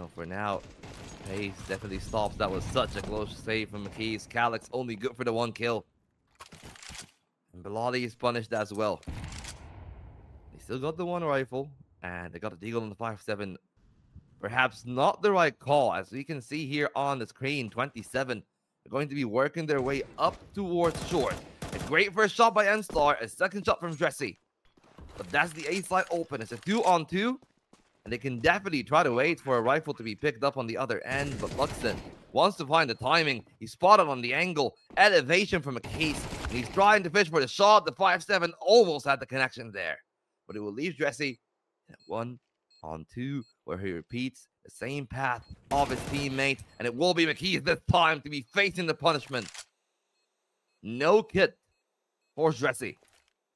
No, for now, pace definitely stops. That was such a close save from McKees. CALYX only good for the 1 kill. And BO3 is punished as well. They still got the 1 rifle, and they got a deagle on the 5-7. Perhaps not the right call, as we can see here on the screen. 27 are going to be working their way up towards short. A great first shot by N-Star, a second shot from Dressy. But that's the A side open. It's a 2-on-2. And they can definitely try to wait for a rifle to be picked up on the other end. But Luxton wants to find the timing. He's spotted on the angle. Elevation from a case. And he's trying to fish for the shot. The 5-7 almost had the connection there. But it will leave Dressy at 1-on-2, where he repeats the same path of his teammate. And it will be McKees this time to be facing the punishment. No kit for Dressy.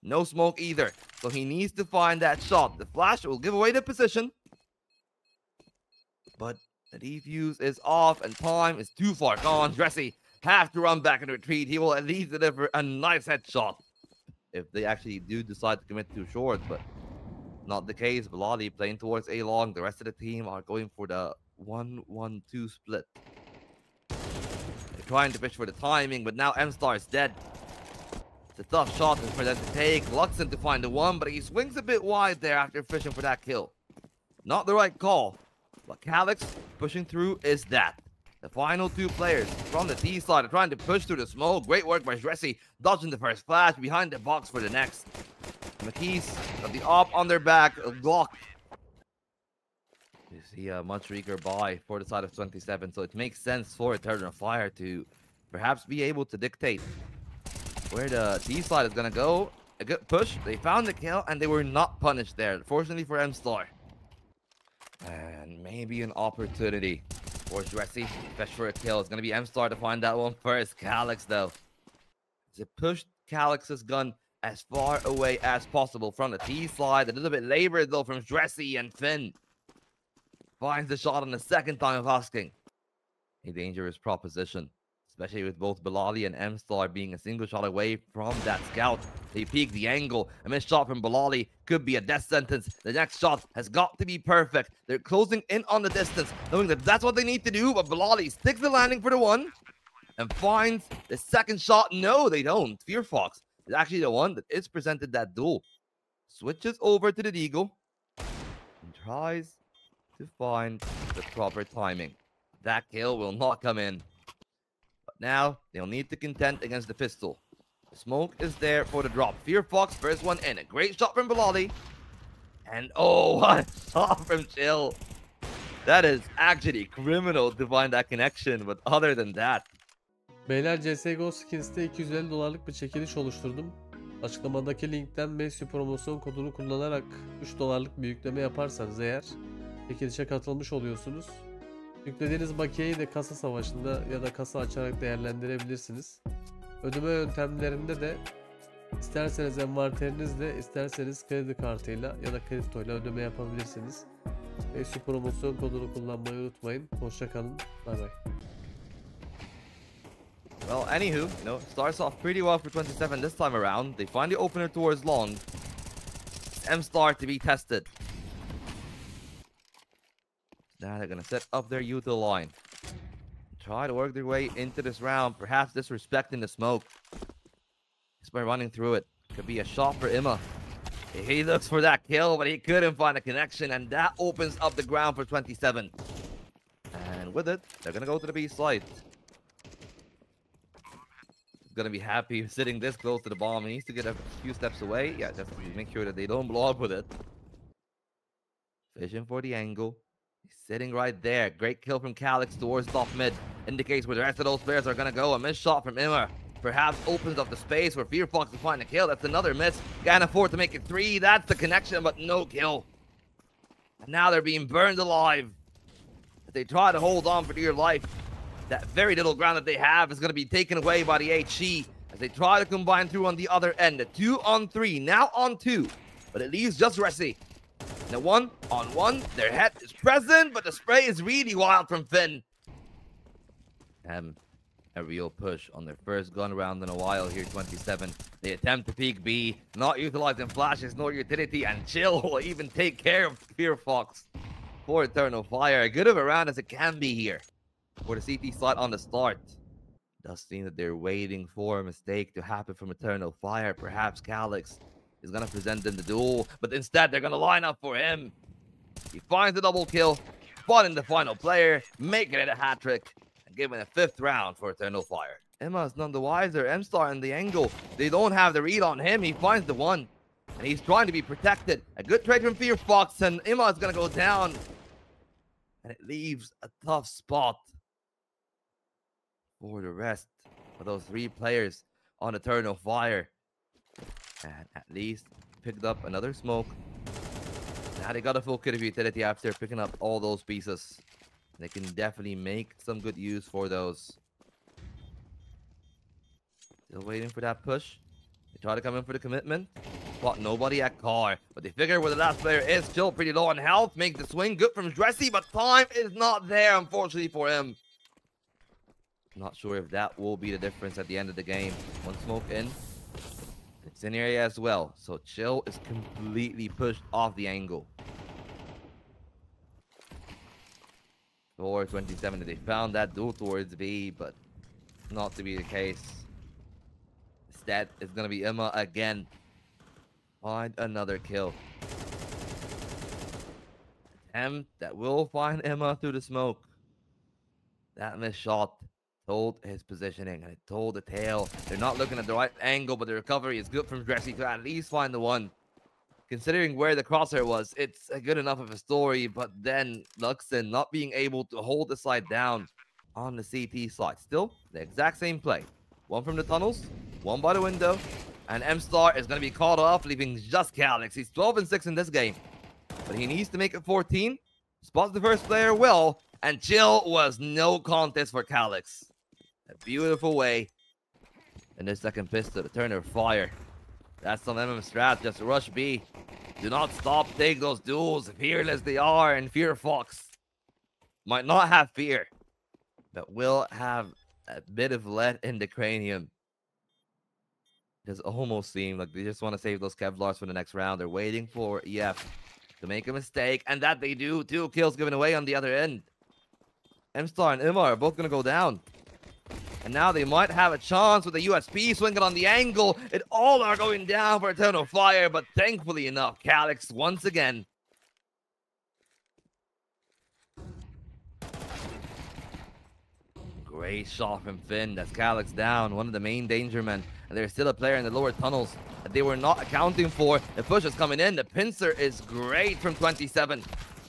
No smoke either. So he needs to find that shot. The flash will give away the position. But the defuse is off and time is too far gone. Dressy has to run back and retreat. He will at least deliver a nice headshot if they actually do decide to commit too short. But not the case. BO3 playing towards A long. The rest of the team are going for the 1-1-2 split. They're trying to fish for the timing, but now M-Star is dead. It's a tough shot for them to take. Luxton to find the 1, but he swings a bit wide there after fishing for that kill. Not the right call. But CALYX pushing through is that. The final 2 players from the T side are trying to push through the smoke. Great work by Dressy, dodging the first flash, behind the box for the next. McKees got the op on their back, a Glock. You see a much weaker buy for the side of 27, so it makes sense for Eternal Fire to perhaps be able to dictate where the T side is going to go. A good push. They found the kill, and they were not punished there. Fortunately for M-Star. And maybe an opportunity for Dressy. Fish for a kill. It's going to be M-Star to find that one first. CALYX, though. They pushed CALYX's gun as far away as possible from the T side. A little bit labored, though, from Dressy, and Finn finds the shot on the second time of asking. A dangerous proposition, especially with both BO3 and M-Star being a single shot away from that scout. They peek the angle. A missed shot from BO3 could be a death sentence. The next shot has got to be perfect. They're closing in on the distance, knowing that that's what they need to do, but BO3 sticks the landing for the 1 and finds the second shot. No, they don't. FearFox is actually the one that is presented that duel. Switches over to the Deagle and tries to find the proper timing. That kill will not come in. Now, they'll need to contend against the pistol. The smoke is there for the drop. FearFox, first one in. A great shot from BO3. And oh, what a shot from Chill. That is actually criminal to find that connection. But other than that. Beyler, CSGO Skins'te $250'lık bir çekiliş oluşturdum. Açıklamadaki linkten Messi promosyon kodunu kullanarak $3'lık bir yükleme yaparsanız eğer çekilişe katılmış oluyorsunuz. Yüklediğiniz bakiyeyi de kasa savaşında ya da kasa açarak değerlendirebilirsiniz. Ödeme yöntemlerinde de isterseniz envanterinizle, isterseniz kredi kartıyla ya da kriptoyla ödeme yapabilirsiniz. Messi promosyon kodunu kullanmayı unutmayın. Hoşça kalın. Bay bay. Well, anywho, starts off pretty well for 27 this time around. They find the opener towards long. M-Star to be tested. Now they're going to set up their util line. Try to work their way into this round, perhaps disrespecting the smoke. Just by running through it. Could be a shot for Imma. He looks for that kill, but he couldn't find a connection, and that opens up the ground for 27. And with it, they're going to go to the B side. Going to be happy sitting this close to the bomb. He needs to get a few steps away. Yeah, just to make sure that they don't blow up with it. Fishing for the angle. He's sitting right there. Great kill from CALYX towards top mid. Indicates where the rest of those players are going to go. A missed shot from Imma. Perhaps opens up the space for FearFox to find a kill. That's another miss. Can't afford to make it 3. That's the connection, but no kill. And now they're being burned alive. As they try to hold on for dear life. That very little ground that they have is going to be taken away by the HC as they try to combine through on the other end. A 2-on-3, now on 2. But it leaves just Resi. Now 1-on-1, their head is present, but the spray is really wild from Finn. A real push on their first gun round in a while here, 27. They attempt to peek B, not utilizing flashes nor utility, and Chill will even take care of FearFox. for Eternal Fire. As good of a round as it can be here for the CT slot on the start. Does seem that they're waiting for a mistake to happen from Eternal Fire. Perhaps CALYX is going to present them the duel, but instead they're going to line up for him. He finds the double kill, spotting the final player, making it a hat trick, and giving a 5th round for Eternal Fire. Emma's none the wiser. M-Star in the angle. They don't have the read on him. He finds the one, and he's trying to be protected. A good trade from Fear Fox, and Emma is going to go down, and it leaves a tough spot for the rest of those 3 players on Eternal Fire. And at least picked up another smoke. Now they got a full kit of utility after picking up all those pieces. They can definitely make some good use for those. Still waiting for that push. They try to come in for the commitment. But nobody at car. But they figure where the last player is. Still pretty low on health. Make the swing. Good from Dressy, but time is not there, unfortunately, for him. Not sure if that will be the difference at the end of the game. One smoke in. It's in area as well. So Chill is completely pushed off the angle. For 27, they found that duel towards B, but not to be the case. Instead, it's going to be Emma again. Find another kill. Attempt that will find Emma through the smoke. That missed shot told his positioning, and it told the tail. They're not looking at the right angle, but the recovery is good from Dressy to at least find the one. Considering where the crosshair was, it's a good enough of a story, but then Luxon not being able to hold the side down on the CT side. Still, the exact same play. One from the tunnels, one by the window, and M-Star is going to be called off, leaving just CALYX. He's 12-6 in this game, but he needs to make it 14. Spots the first player well, and Chill was no contest for CALYX. A beautiful way. And this second pistol to turn their fire. That's some MM strat. Just rush B. Do not stop. Take those duels. Fearless they are. And Fear Fox might not have fear, but will have a bit of lead in the cranium. It does almost seem like they just want to save those Kevlars for the next round. They're waiting for EF to make a mistake. And that they do. 2 kills given away on the other end. M-Star and Emma are both going to go down. And now they might have a chance with the USP swinging on the angle. It all are going down for Eternal Fire, but thankfully enough, CALYX once again. Great shot from Finn. That's CALYX down, one of the main danger men. And there's still a player in the lower tunnels that they were not accounting for. The push is coming in. The pincer is great from 27,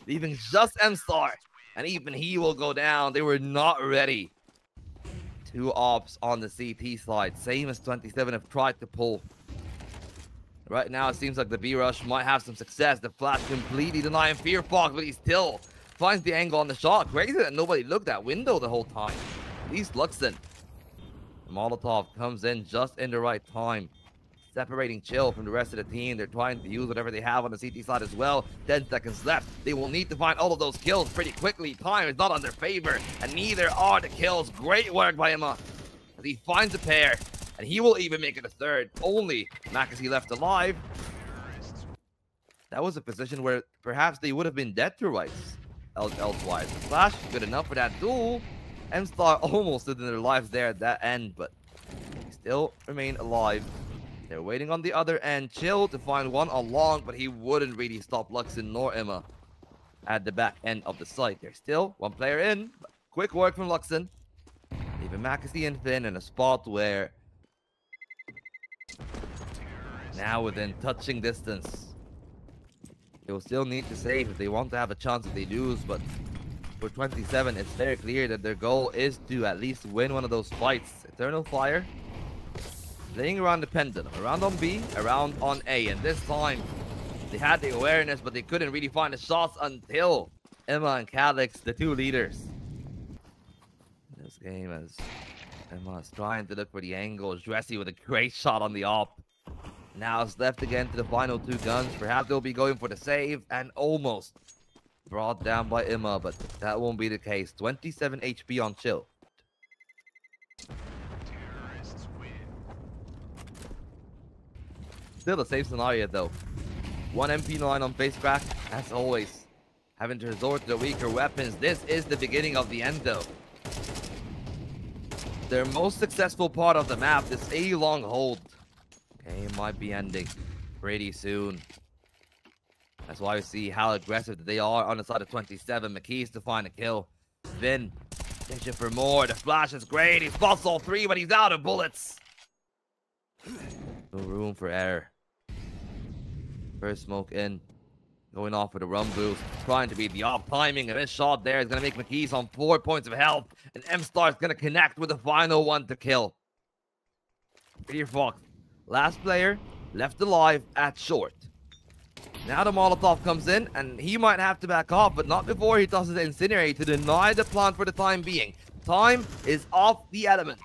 leaving just M-Star. And even he will go down. They were not ready. 2 ops on the CT side. Same as 27 have tried to pull. Right now, it seems like the B-Rush might have some success. The flash completely denying Fear Fox, but he still finds the angle on the shot. Crazy that nobody looked at window the whole time. At least Luxon. The Molotov comes in just in the right time. Separating Chill from the rest of the team. They're trying to use whatever they have on the CT side as well. 10 seconds left. They will need to find all of those kills pretty quickly. Time is not on their favor, and neither are the kills. Great work by Emma as he finds a pair, and he will even make it a third. Only Macasee left alive. That was a position where perhaps they would have been dead to rights elsewise. The flash, good enough for that duel. M-Star almost did their lives there at that end, but they still remain alive. They're waiting on the other end. Chill to find one along, but he wouldn't really stop Luxon nor Emma at the back end of the site. There's still 1 player in. Quick work from Luxon. Even Macasee and Finn in a spot where now within touching distance. They will still need to save if they want to have a chance if they lose, but for 27, it's very clear that their goal is to at least win one of those fights. Eternal Fire playing around the pendulum, around on B, around on A, and this time they had the awareness, but they couldn't really find the shots until Emma and CALYX, the 2 leaders. This game as Emma is trying to look for the angle. Dressy with a great shot on the op. Now it's left again to the final 2 guns. Perhaps they'll be going for the save, and almost brought down by Emma, but that won't be the case. 27 HP on Chill. Still a safe scenario though. 1 MP9 on face crack, as always. having to resort to the weaker weapons. This is the beginning of the end, though. Their most successful part of the map, this A-long hold. Okay, it might be ending pretty soon. That's why we see how aggressive they are on the side of 27. McKee's to find a kill. Vin, fishing for more. The flash is great. He spots all three, but he's out of bullets. No room for error. First smoke in. Going off with a rum boost. Trying to beat the off timing. And this shot there is going to make McKee's on 4 points of health. And M-Star is going to connect with the final one to kill. Fear Fox, last player left alive at short. Now the Molotov comes in, and he might have to back off, but not before he tosses the Incinerate to deny the plant for the time being. Time is off the element.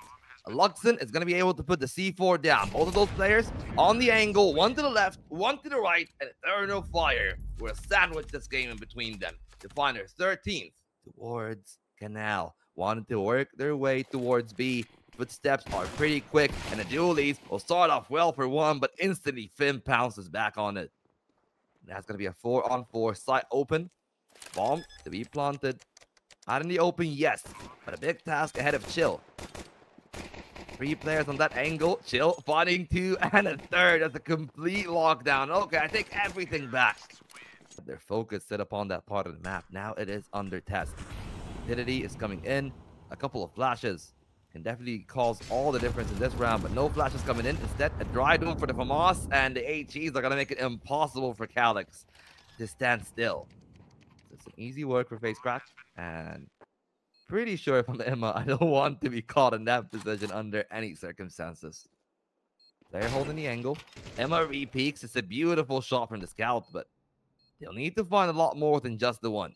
Luxon is going to be able to put the C4 down. Both of those players on the angle, one to the left, one to the right, and Eternal Fire will sandwich this game in between them to find their 13th towards Canal. Wanted to work their way towards B. Footsteps are pretty quick, and the dualies will start off well for one, but instantly Finn pounces back on it. That's going to be a 4-on-4 site open. Bomb to be planted. Out in the open, yes, but a big task ahead of Chill. 3 players on that angle. Chill fighting 2 and a third. That's a complete lockdown. Okay, I take everything back. Their focus set upon that part of the map. Now it is under test. Rapidity is coming in. A couple of flashes can definitely cause all the difference in this round, but no flashes coming in. Instead, a dry duel for the FAMAS, and the HEs are going to make it impossible for CALYX to stand still. So it's an easy work for Face Crack, and pretty sure if I'm Emma, I don't want to be caught in that position under any circumstances. They're holding the angle. Emma re-peeks. It's a beautiful shot from the scout, but they'll need to find a lot more than just the one.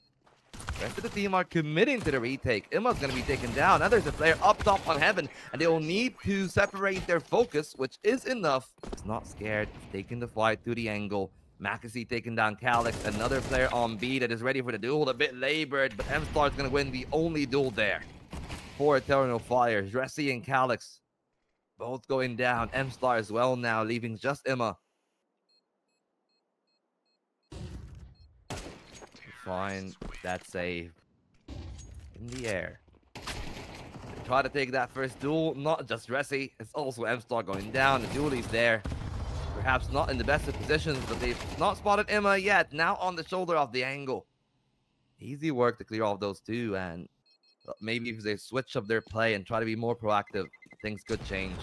The rest of the team are committing to the retake. Emma's going to be taken down. Now there's a player up top on Heaven, and they will need to separate their focus, which is enough. It's not scared. It's taking the fight to the angle. Mackesy taking down CALYX. Another player on B that is ready for the duel. A bit labored, but M-Star is going to win the only duel there. 4 Eternal Fires. Dressy and CALYX both going down. M-Star as well now, leaving just Emma. Find that save in the air. They try to take that first duel, not just Dressy, it's also M-Star going down. The duelie's there. Perhaps not in the best of positions, but they've not spotted Emma yet. Now on the shoulder of the angle. Easy work to clear off those two, and maybe if they switch up their play and try to be more proactive, things could change.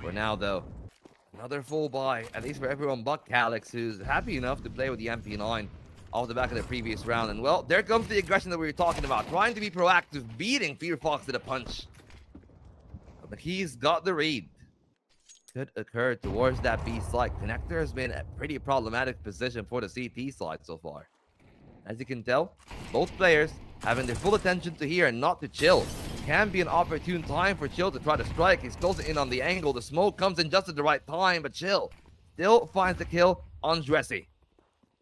For now, though, another full buy, at least for everyone but CALYX, who's happy enough to play with the MP9 off the back of the previous round. And well, there comes the aggression that we were talking about, trying to be proactive, beating Fear Fox to the punch. But he's got the read. Could occur towards that B side. Connector has been a pretty problematic position for the CT side so far. As you can tell, both players having their full attention to here and not to Chill. Can be an opportune time for Chill to try to strike. He's closing in on the angle. The smoke comes in just at the right time, but Chill still finds the kill on Dressy.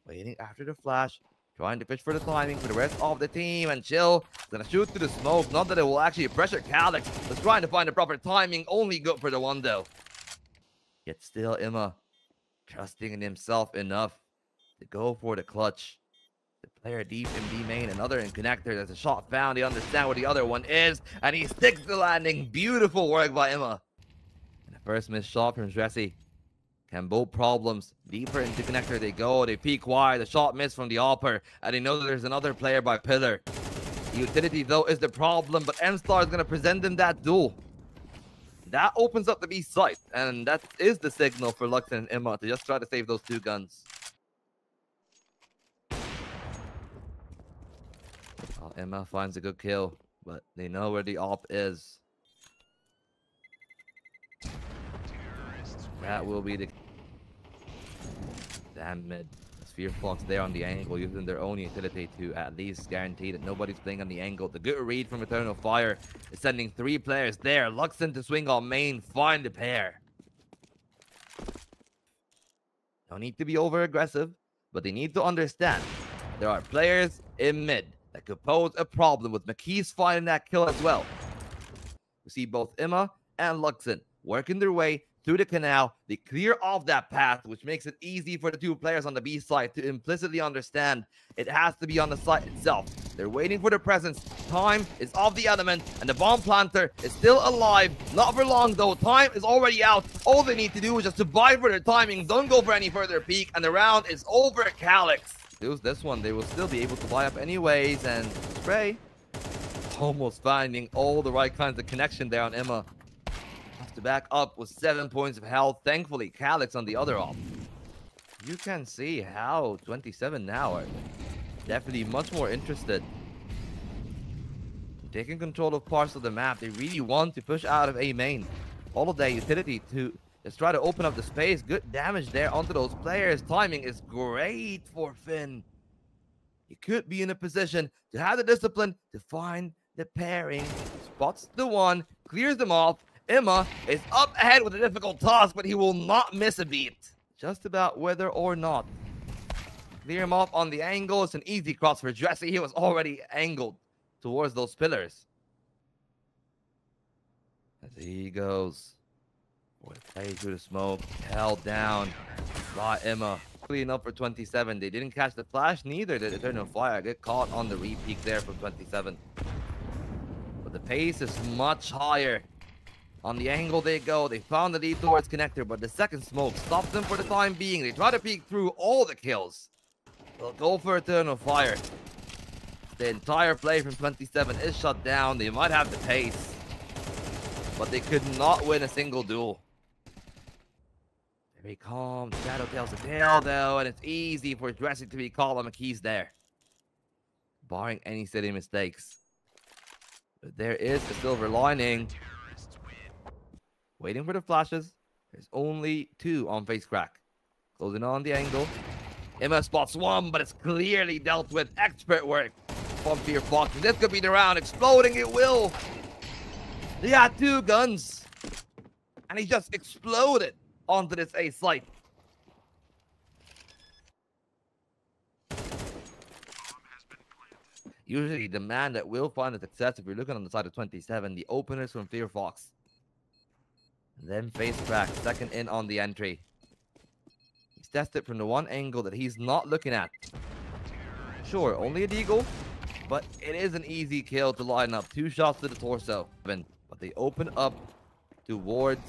Waiting after the flash, trying to fish for the timing for the rest of the team, and Chill is gonna shoot through the smoke. Not that it will actually pressure CALYX, but trying to find the proper timing. Only good for the one though. Yet still Emma trusting in himself enough to go for the clutch. The player deep in B main, another in connector. There's a shot found. They understand where the other one is, and he sticks the landing. Beautiful work by Emma. And the first missed shot from Dressy can both problems. Deeper into connector they go. They peek wide. The shot missed from the upper, and they know that there's another player by pillar. The utility though is the problem, but M-Star is going to present them that duel. That opens up the B site, and that is the signal for Luxon and Emma to just try to save those 2 guns. Well, Emma finds a good kill, but they know where the op is. That will be the damn mid. Fear Fox there on the angle, using their own utility to at least guarantee that nobody's playing on the angle. The good read from Eternal Fire is sending 3 players there. Luxon to swing on main, find the pair. No need to be over aggressive, but they need to understand there are players in mid that could pose a problem, with McKee's finding that kill as well. We see both Emma and Luxon working their way to the canal. They clear off that path, which makes it easy for the two players on the B side to implicitly understand it has to be on the site itself. They're waiting for the presence. Time is of the element, and the bomb planter is still alive. Not for long, though. Time is already out. All they need to do is just to buy for their timing. Don't go for any further peek, and the round is over. CALYX lose this one. They will still be able to buy up anyways, and Spray almost finding all the right kinds of connection there on Emma. Has to back up with 7 points of health. Thankfully, CALYX on the other off. You can see how 27 now are definitely much more interested. Taking control of parts of the map. They really want to push out of A main. All of their utility to just try to open up the space. Good damage there onto those players. Timing is great for Finn. He could be in a position to have the discipline to find the pairing. Spots the one, clears them off. Emma is up ahead with a difficult task, but he will not miss a beat. Just about whether or not. Clear him off on the angle. It's an easy cross for Jesse. He was already angled towards those pillars. As he goes. Play through the smoke. Held down by Emma. Clean up for 27. They didn't catch the flash. Neither did Eternal Fire. Get caught on the repeat there from 27. But the pace is much higher. On the angle they go. They found the lead towards connector, but the second smoke stopped them for the time being. They try to peek through all the kills. They'll go for Eternal Fire. The entire play from 27 is shut down. They might have the pace, but they could not win a single duel. Very calm. Shadow tells the tale, though, and it's easy for Dressing to be called on McKee's there, barring any silly mistakes. But there is a silver lining. Waiting for the flashes. There's only 2 on face crack. Closing on the angle. Emma spots one, but it's clearly dealt with. Expert work from Fear Fox. This could be the round. Exploding it will. They had 2 guns, and he just exploded onto this A site. Usually the man that will find a success, if you're looking on the side of 27, the openers from Fear Fox. And then face crack, second in on the entry. He's tested from the one angle that he's not looking at. Sure, only a deagle, but it is an easy kill to line up. 2 shots to the torso. But they open up towards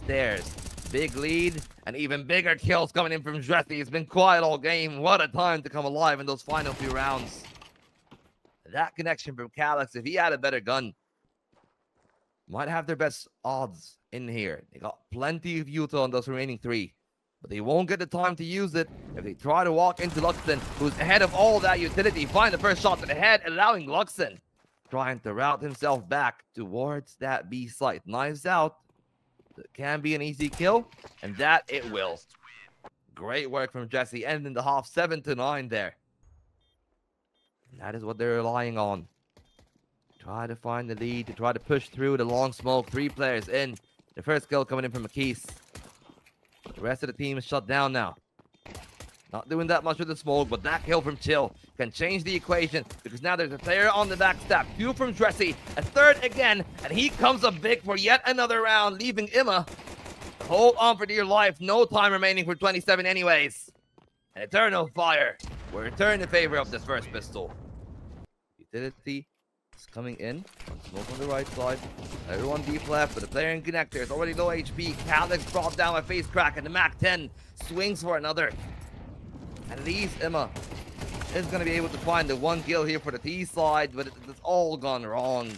stairs. Big lead, and even bigger kills coming in from Dressy. It's been quiet all game. What a time to come alive in those final few rounds. That connection from CALYX, if he had a better gun, might have their best odds in here. They got plenty of util on those remaining 3, but they won't get the time to use it if they try to walk into Luxon, who's ahead of all that utility. Find the first shot to the head, allowing Luxon trying to route himself back towards that B site. Knives out. It can be an easy kill, and that it will. Great work from Jesse, ending the half 7-9 there. And that is what they're relying on. Try to find the lead, to try to push through the long smoke. 3 players in. The first kill coming in from McKees. The rest of the team is shut down now. Not doing that much with the smoke, but that kill from Chill can change the equation, because now there's a player on the backstab. 2 from Dressy, a third again, and he comes up big for yet another round, leaving Emma to hold on for dear life. No time remaining for 27 anyways. And Eternal Fire will return in favor of this first pistol. Utility is coming in. Smoke on the right side. Everyone deep left, but the player in connector is already low HP. CALYX brought down by face crack, and the Mac 10 swings for another. At least Emma is going to be able to find the 1 kill here for the T side, but it's all gone wrong.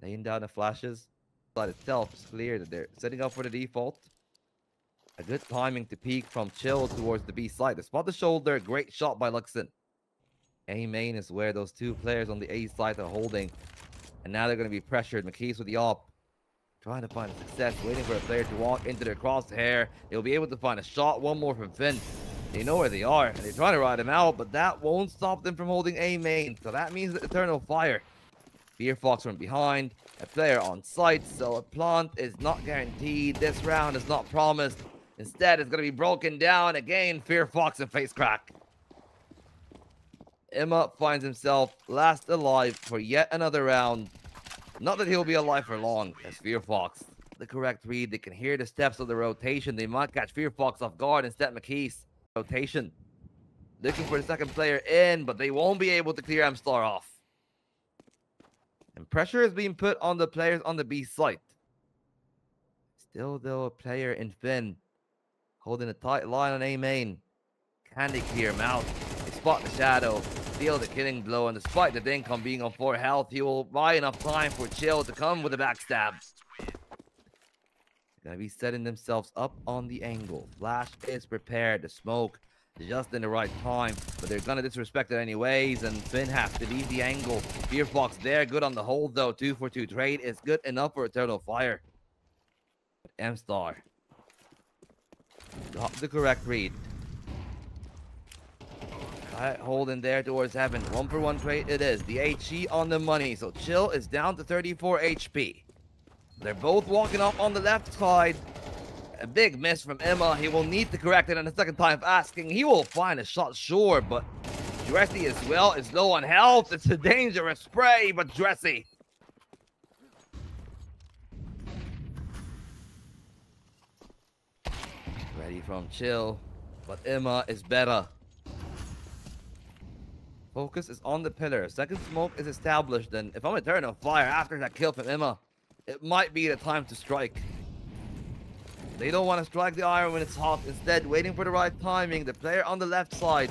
Laying down the flashes. The side itself is clear that they're setting up for the default. A good timing to peek from Chill towards the B side. They spot the shoulder. Great shot by Luxon. A main is where those 2 players on the A side are holding. And now they're going to be pressured. McKees with the op. Trying to find success, waiting for a player to walk into their crosshair. They'll be able to find a shot, 1 more from Finn. They know where they are, and they're trying to ride him out, but that won't stop them from holding A main. So that means that Eternal Fire. Fear Fox from behind, a player on site, so a plant is not guaranteed. This round is not promised. Instead, it's going to be broken down again. Fear Fox and face crack. Emma finds himself last alive for yet another round. Not that he'll be alive for long, as Fear Fox the correct read. They can hear the steps of the rotation. They might catch Fear Fox off guard instead McKee's rotation. Looking for the second player in, but they won't be able to clear M-Star off. And pressure is being put on the players on the B site. Still, though, a player in Finn holding a tight line on A main. Can they clear him out? They spot the shadow, deal the killing blow, and despite the Dinkum being on 4 health, he will buy enough time for Chill to come with a backstab. They're gonna be setting themselves up on the angle. Flash is prepared. The smoke just in the right time, but they're gonna disrespect it anyways, and Finn has to leave the angle. Fear Fox there, good on the hold though. 2-for-2 trade is good enough for Eternal Fire. M-Star got the correct read. Holding there towards heaven. 1-for-1 trade it is. The HE on the money, so Chill is down to 34 HP. They're both walking up on the left side. A big miss from Emma. He will need to correct it on the second time of asking. He will find a shot, sure, but Dressy as well is low on health. It's a dangerous spray, but Dressy. Ready from Chill, but Emma is better. Focus is on the pillar. Second smoke is established, and if I'm Eternal Fire after that kill from Emma, it might be the time to strike. They don't want to strike the iron when it's hot. Instead, waiting for the right timing. The player on the left side,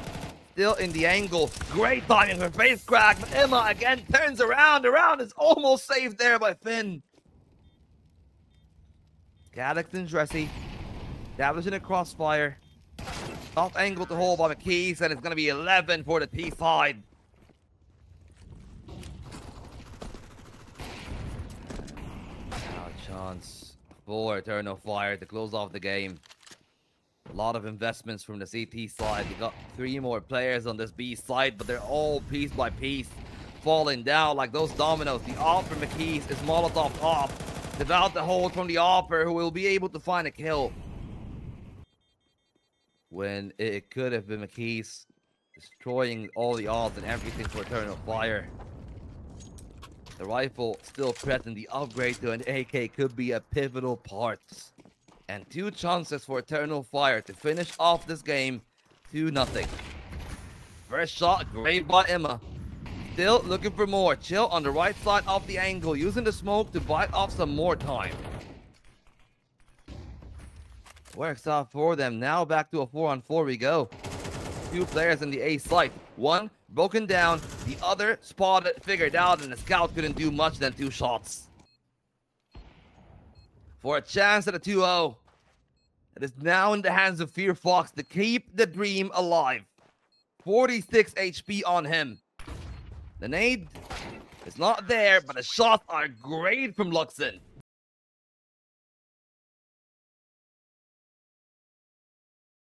still in the angle. Great timing for face crack, but Emma again turns around. The round is almost saved there by Finn. CALYX and Dressy establishing a crossfire. Off angle to hold by McKees, and it's going to be 11 for the T side. Now a chance for Eternal Fire to close off the game. A lot of investments from the CT side. You got 3 more players on this B side, but they're all piece by piece falling down like those dominoes. The AWP from McKees is Molotov off. Without the hold from the AWPer, who will be able to find a kill. When it could have been McKees destroying all the odds and everything for Eternal Fire. The rifle still present. The upgrade to an AK could be a pivotal part. And 2 chances for Eternal Fire to finish off this game 2-0. First shot, great by Emma. Still looking for more. Chill on the right side of the angle, using the smoke to bite off some more time. Works out for them. Now back to a 4-on-4 we go. 2 players in the A site. One broken down, the other spotted, figured out, and the scout couldn't do much than 2 shots. For a chance at a 2-0. It is now in the hands of Fear Fox to keep the dream alive. 46 HP on him. The nade is not there, but the shots are great from Luxon.